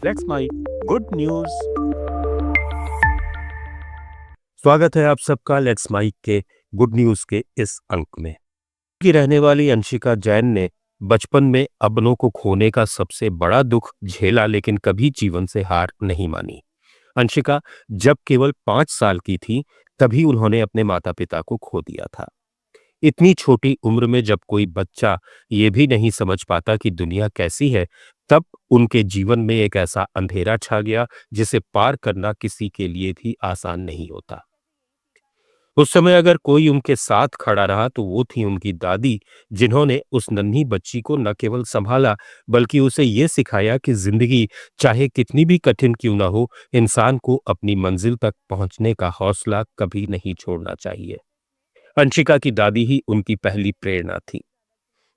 Let's my good news. स्वागत है आप सबका लेट्स माइक के गुड न्यूज के इस अंक में। की रहने वाली अंशिका जैन ने बचपन में अपनों को खोने का सबसे बड़ा दुख झेला, लेकिन कभी जीवन से हार नहीं मानी। अंशिका जब केवल 5 साल की थी, तभी उन्होंने अपने माता पिता को खो दिया था। इतनी छोटी उम्र में जब कोई बच्चा ये भी नहीं समझ पाता कि दुनिया कैसी है, तब उनके जीवन में एक ऐसा अंधेरा छा गया जिसे पार करना किसी के लिए भी आसान नहीं होता। उस समय अगर कोई उनके साथ खड़ा रहा तो वो थी उनकी दादी, जिन्होंने उस नन्ही बच्ची को न केवल संभाला बल्कि उसे ये सिखाया कि जिंदगी चाहे कितनी भी कठिन क्यों ना हो, इंसान को अपनी मंजिल तक पहुंचने का हौसला कभी नहीं छोड़ना चाहिए। अंशिका की दादी ही उनकी पहली प्रेरणा थी।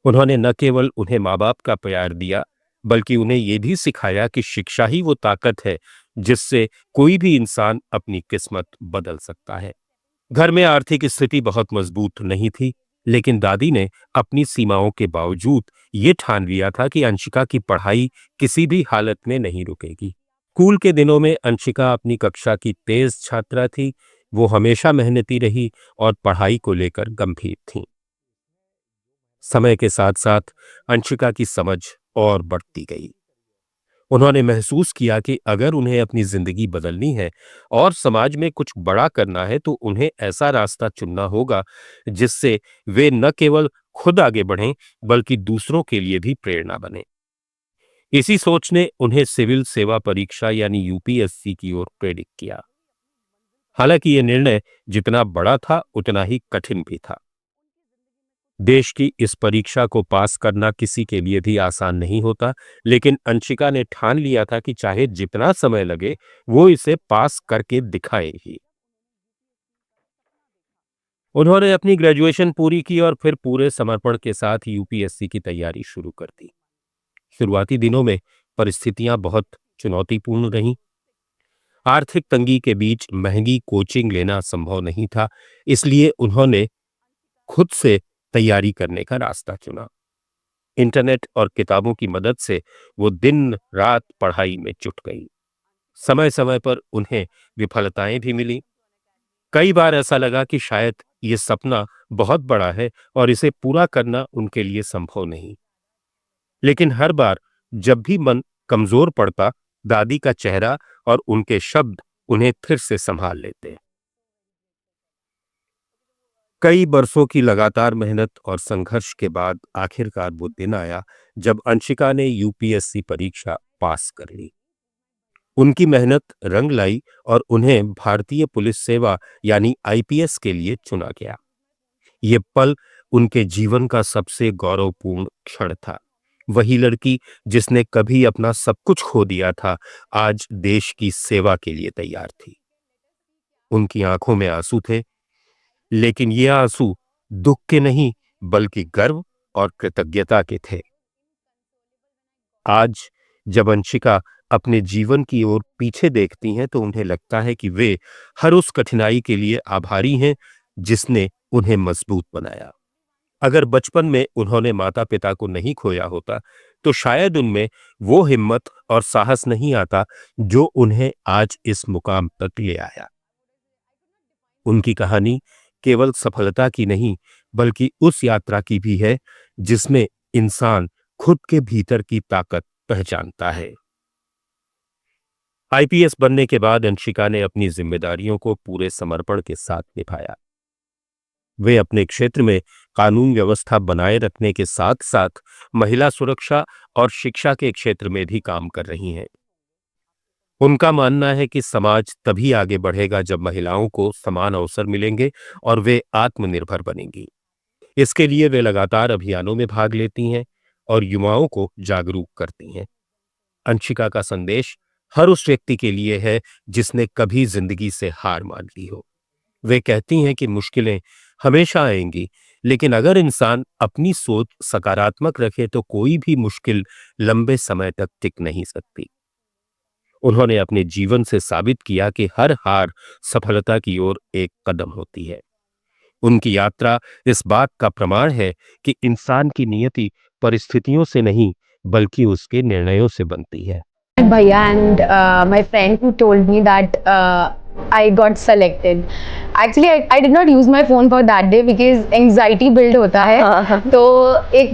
उन्होंने न केवल उन्हें माँ बाप का प्यार दिया, बल्कि उन्हें यह भी सिखाया कि शिक्षा ही वो ताकत है जिससे कोई भी इंसान अपनी किस्मत बदल सकता है। घर में आर्थिक स्थिति बहुत मजबूत नहीं थी, लेकिन दादी ने अपनी सीमाओं के बावजूद ये ठान लिया था कि अंशिका की पढ़ाई किसी भी हालत में नहीं रुकेगी। स्कूल के दिनों में अंशिका अपनी कक्षा की तेज छात्रा थी। वो हमेशा मेहनती रही और पढ़ाई को लेकर गंभीर थी। समय के साथ साथ अंशिका की समझ और बढ़ती गई। उन्होंने महसूस किया कि अगर उन्हें अपनी जिंदगी बदलनी है और समाज में कुछ बड़ा करना है, तो उन्हें ऐसा रास्ता चुनना होगा जिससे वे न केवल खुद आगे बढ़ें बल्कि दूसरों के लिए भी प्रेरणा बने। इसी सोच ने उन्हें सिविल सेवा परीक्षा यानी यूपीएससी की ओर प्रेरित किया। हालांकि यह निर्णय जितना बड़ा था उतना ही कठिन भी था। देश की इस परीक्षा को पास करना किसी के लिए भी आसान नहीं होता, लेकिन अंशिका ने ठान लिया था कि चाहे जितना समय लगे, वो इसे पास करके दिखाएगी। उन्होंने अपनी ग्रेजुएशन पूरी की और फिर पूरे समर्पण के साथ यूपीएससी की तैयारी शुरू कर दी। शुरुआती दिनों में परिस्थितियां बहुत चुनौतीपूर्ण रहीं। आर्थिक तंगी के बीच महंगी कोचिंग लेना संभव नहीं था, इसलिए उन्होंने खुद से तैयारी करने का रास्ता चुना। इंटरनेट और किताबों की मदद से वो दिन रात पढ़ाई में जुट गई। समय समय पर उन्हें विफलताएं भी मिली। कई बार ऐसा लगा कि शायद ये सपना बहुत बड़ा है और इसे पूरा करना उनके लिए संभव नहीं। लेकिन हर बार जब भी मन कमजोर पड़ता, दादी का चेहरा और उनके शब्द उन्हें फिर से संभाल लेते। कई बरसों की लगातार मेहनत और संघर्ष के बाद आखिरकार वो दिन आया जब अंशिका ने यूपीएससी परीक्षा पास कर ली। उनकी मेहनत रंग लाई और उन्हें भारतीय पुलिस सेवा यानी आईपीएस के लिए चुना गया। ये पल उनके जीवन का सबसे गौरवपूर्ण क्षण था। वही लड़की जिसने कभी अपना सब कुछ खो दिया था, आज देश की सेवा के लिए तैयार थी। उनकी आंखों में आंसू थे, लेकिन ये आंसू दुख के नहीं बल्कि गर्व और कृतज्ञता के थे। आज जब अंशिका अपने जीवन की ओर पीछे देखती हैं तो उन्हें लगता है कि वे हर उस कठिनाई के लिए आभारी हैं जिसने उन्हें मजबूत बनाया। अगर बचपन में उन्होंने माता पिता को नहीं खोया होता, तो शायद उनमें वो हिम्मत और साहस नहीं आता जो उन्हें आज इस मुकाम तक ले आया। उनकी कहानी केवल सफलता की नहीं बल्कि उस यात्रा की भी है जिसमें इंसान खुद के भीतर की ताकत पहचानता है। आईपीएस बनने के बाद अंशिका ने अपनी जिम्मेदारियों को पूरे समर्पण के साथ निभाया। वे अपने क्षेत्र में कानून व्यवस्था बनाए रखने के साथ साथ महिला सुरक्षा और शिक्षा के क्षेत्र में भी काम कर रही हैं। उनका मानना है कि समाज तभी आगे बढ़ेगा जब महिलाओं को समान अवसर मिलेंगे और वे आत्मनिर्भर बनेंगी। इसके लिए वे लगातार अभियानों में भाग लेती हैं और युवाओं को जागरूक करती हैं। अंशिका का संदेश हर उस व्यक्ति के लिए है जिसने कभी जिंदगी से हार मान ली हो। वे कहती हैं कि मुश्किलें हमेशा आएंगी, लेकिन अगर इंसान अपनी सोच सकारात्मक रखे तो कोई भी मुश्किल लंबे समय तक टिक नहीं सकती। उन्होंने अपने जीवन से साबित किया कि हर हार सफलता की ओर एक कदम होती है। उनकी यात्रा इस बात का प्रमाण है कि इंसान की नियति परिस्थितियों से नहीं बल्कि उसके निर्णयों से बनती है। Bhaiya and my friend who told me that I got selected. Actually, I did not use my phone for that day because anxiety build होता है. तो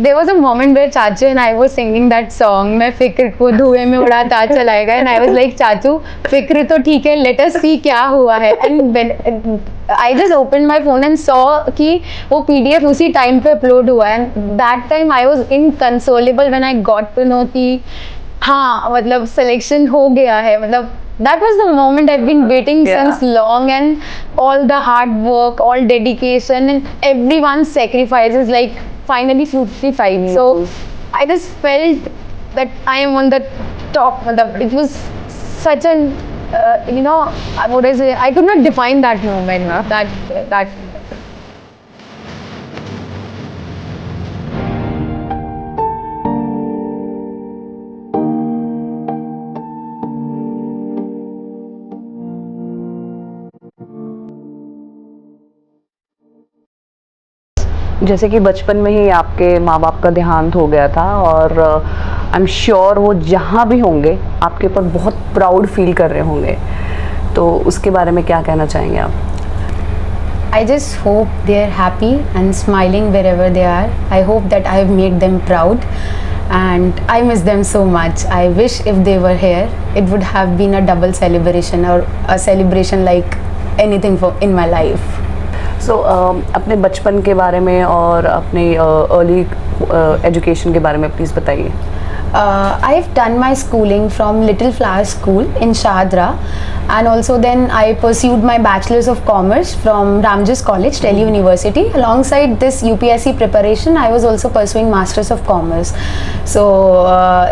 there was a moment where Chachu and I was singing that song. मैं फिक्र को धुएं में उड़ाता चलाएगा and I was like चाचू फिक्र तो ठीक है, let us see क्या हुआ है. And when I just opened my phone and saw कि वो PDF उसी टाइम पे अपलोड हुआ है. And that time I was inconsolable when I got to know कि हाँ मतलब सिलेक्शन हो गया है. मतलब that was the moment I've been waiting since long, and all the hard work, all dedication and everyone's sacrifices like finally fructified me. So I just felt that I am on the top. It was such an what is it? I could not define that moment. That जैसे कि बचपन में ही आपके माँ बाप का देहांत हो गया था और आई एम श्योर वो जहाँ भी होंगे आपके ऊपर बहुत प्राउड फील कर रहे होंगे, तो उसके बारे में क्या कहना चाहेंगे आप? I just hope they're happy and smiling wherever they are. I hope that I've made them proud and I miss them so much. I wish if they were here, it would have been a double celebration or a celebration like anything in my life. So, अपने बचपन के बारे में और अपने early education के बारे में प्लीज़ बताइए. I've done my schooling from Little Flower School in Shadra, and also then I pursued my Bachelor's of Commerce from Ramjas College, Delhi University. Alongside this UPSC preparation, I was also pursuing Masters of Commerce. So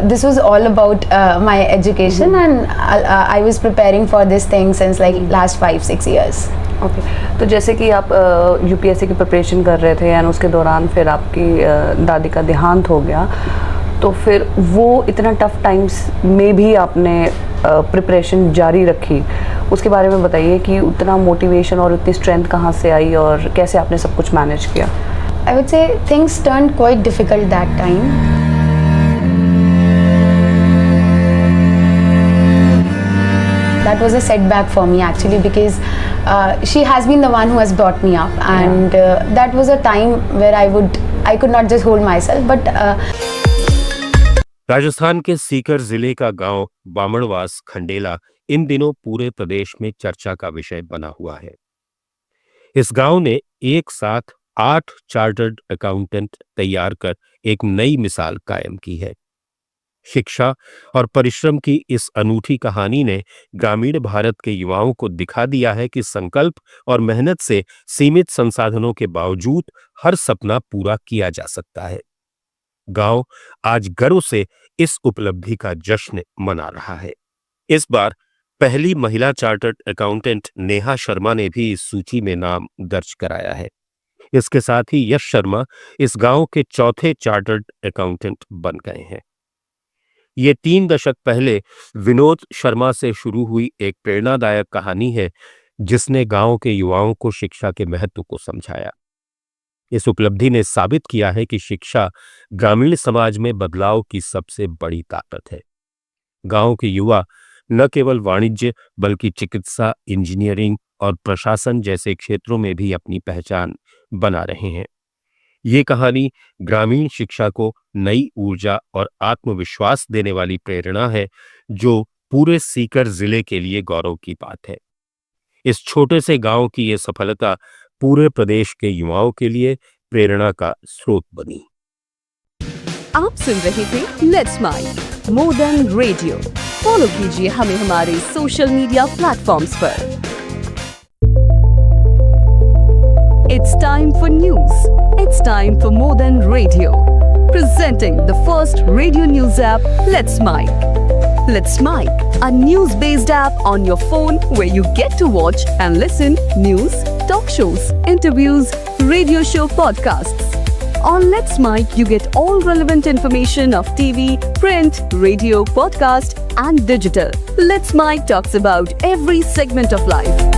this was all about my education, and I was preparing for this thing since like last 5-6 years. Okay तो जैसे कि आप UPSC की preparation कर रहे थे and उसके दौरान फिर आपकी दादी का देहांत हो गया, तो फिर वो इतना टफ टाइम्स में भी आपने प्रिपरेशन जारी रखी, उसके बारे में बताइए कि उतना मोटिवेशन और उतनी स्ट्रेंथ कहाँ से आई और कैसे आपने सब कुछ मैनेज किया? I would say things turned quite difficult that time. That was a setback for me actually because she has been the one who has brought me up, and that was a time where I could not just hold myself, but Rajasthan के सीकर जिले का गांव बामणवास खंडेला इन दिनों पूरे प्रदेश में चर्चा का विषय बना हुआ है. इस गांव ने एक साथ 8 चार्टर्ड अकाउंटेंट तैयार कर एक नई मिसाल कायम की है. शिक्षा और परिश्रम की इस अनूठी कहानी ने ग्रामीण भारत के युवाओं को दिखा दिया है कि संकल्प और मेहनत से सीमित संसाधनों के बावजूद हर सपना पूरा किया जा सकता है. गांव आज गर्व से इस उपलब्धि का जश्न मना रहा है. इस बार पहली महिला चार्टर्ड अकाउंटेंट नेहा शर्मा ने भी इस सूची में नाम दर्ज कराया है. इसके साथ ही यश शर्मा इस गांव के चौथे चार्टर्ड अकाउंटेंट बन गए हैं. ये 3 दशक पहले विनोद शर्मा से शुरू हुई एक प्रेरणादायक कहानी है जिसने गांव के युवाओं को शिक्षा के महत्व को समझाया. इस उपलब्धि ने साबित किया है कि शिक्षा ग्रामीण समाज में बदलाव की सबसे बड़ी ताकत है. गांव के युवा न केवल वाणिज्य बल्कि चिकित्सा, इंजीनियरिंग और प्रशासन जैसे क्षेत्रों में भी अपनी पहचान बना रहे हैं. ये कहानी ग्रामीण शिक्षा को नई ऊर्जा और आत्मविश्वास देने वाली प्रेरणा है जो पूरे सीकर जिले के लिए गौरव की बात है. इस छोटे से गांव की ये सफलता पूरे प्रदेश के युवाओं के लिए प्रेरणा का स्रोत बनी. आप सुन रहे थे let's mike more than radio. Follow कीजिए हमें हमारे सोशल मीडिया प्लेटफॉर्म्स पर. It's time for news. It's time for more than radio. Presenting the first radio news app, Let's Mic. Let's Mic, a news-based app on your phone where you get to watch and listen news, talk shows, interviews, radio show podcasts. On Let's Mic, you get all relevant information of TV, print, radio, podcast, and digital. Let's Mic talks about every segment of life.